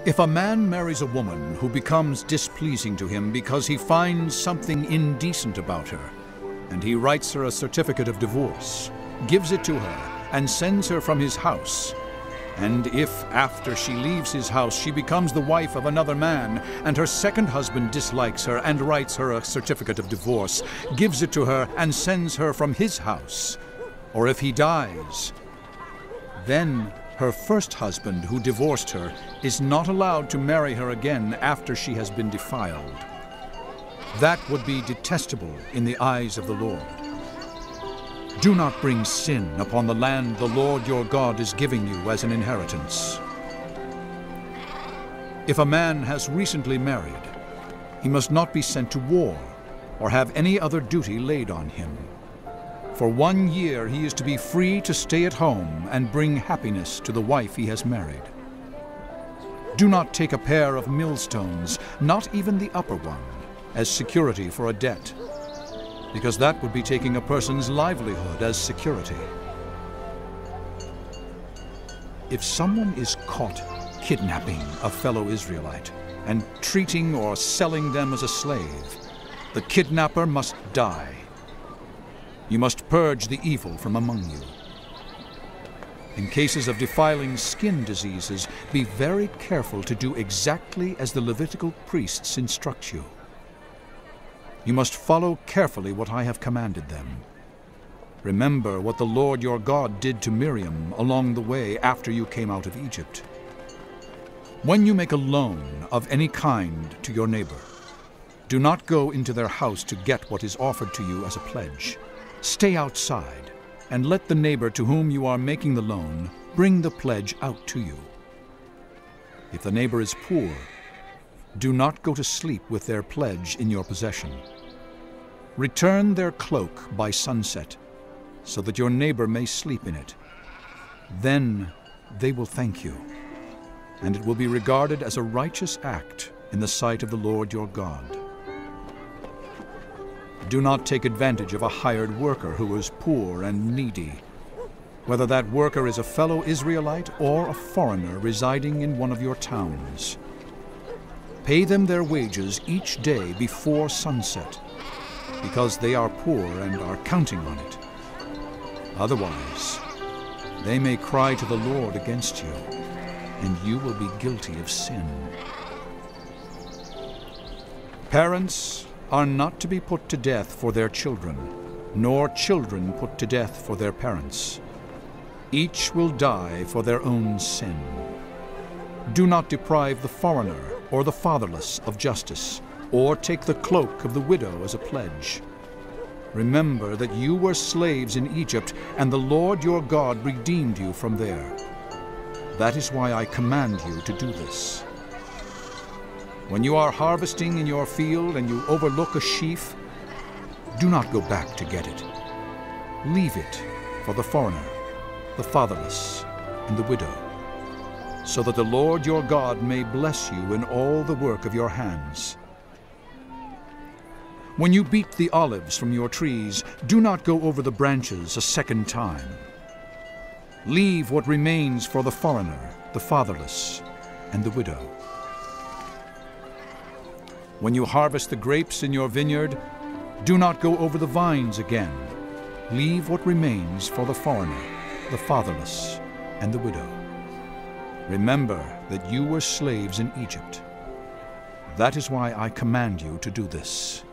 If a man marries a woman who becomes displeasing to him because he finds something indecent about her, and he writes her a certificate of divorce, gives it to her, and sends her from his house, and if after she leaves his house she becomes the wife of another man, and her second husband dislikes her and writes her a certificate of divorce, gives it to her, and sends her from his house, or if he dies, then her first husband who divorced her is not allowed to marry her again after she has been defiled. That would be detestable in the eyes of the Lord. Do not bring sin upon the land the Lord your God is giving you as an inheritance. If a man has recently married, he must not be sent to war or have any other duty laid on him. For 1 year he is to be free to stay at home and bring happiness to the wife he has married. Do not take a pair of millstones, not even the upper one, as security for a debt, because that would be taking a person's livelihood as security. If someone is caught kidnapping a fellow Israelite and treating or selling them as a slave, the kidnapper must die. You must purge the evil from among you. In cases of defiling skin diseases, be very careful to do exactly as the Levitical priests instruct you. You must follow carefully what I have commanded them. Remember what the Lord your God did to Miriam along the way after you came out of Egypt. When you make a loan of any kind to your neighbor, do not go into their house to get what is offered to you as a pledge. Stay outside, and let the neighbor to whom you are making the loan bring the pledge out to you. If the neighbor is poor, do not go to sleep with their pledge in your possession. Return their cloak by sunset, so that your neighbor may sleep in it. Then they will thank you, and it will be regarded as a righteous act in the sight of the Lord your God. Do not take advantage of a hired worker who is poor and needy, whether that worker is a fellow Israelite or a foreigner residing in one of your towns. Pay them their wages each day before sunset, because they are poor and are counting on it. Otherwise, they may cry to the Lord against you, and you will be guilty of sin. Parents are not to be put to death for their children, nor children put to death for their parents. Each will die for their own sin. Do not deprive the foreigner or the fatherless of justice, or take the cloak of the widow as a pledge. Remember that you were slaves in Egypt, and the Lord your God redeemed you from there. That is why I command you to do this. When you are harvesting in your field and you overlook a sheaf, do not go back to get it. Leave it for the foreigner, the fatherless, and the widow, so that the Lord your God may bless you in all the work of your hands. When you beat the olives from your trees, do not go over the branches a second time. Leave what remains for the foreigner, the fatherless, and the widow. When you harvest the grapes in your vineyard, do not go over the vines again. Leave what remains for the foreigner, the fatherless, and the widow. Remember that you were slaves in Egypt. That is why I command you to do this.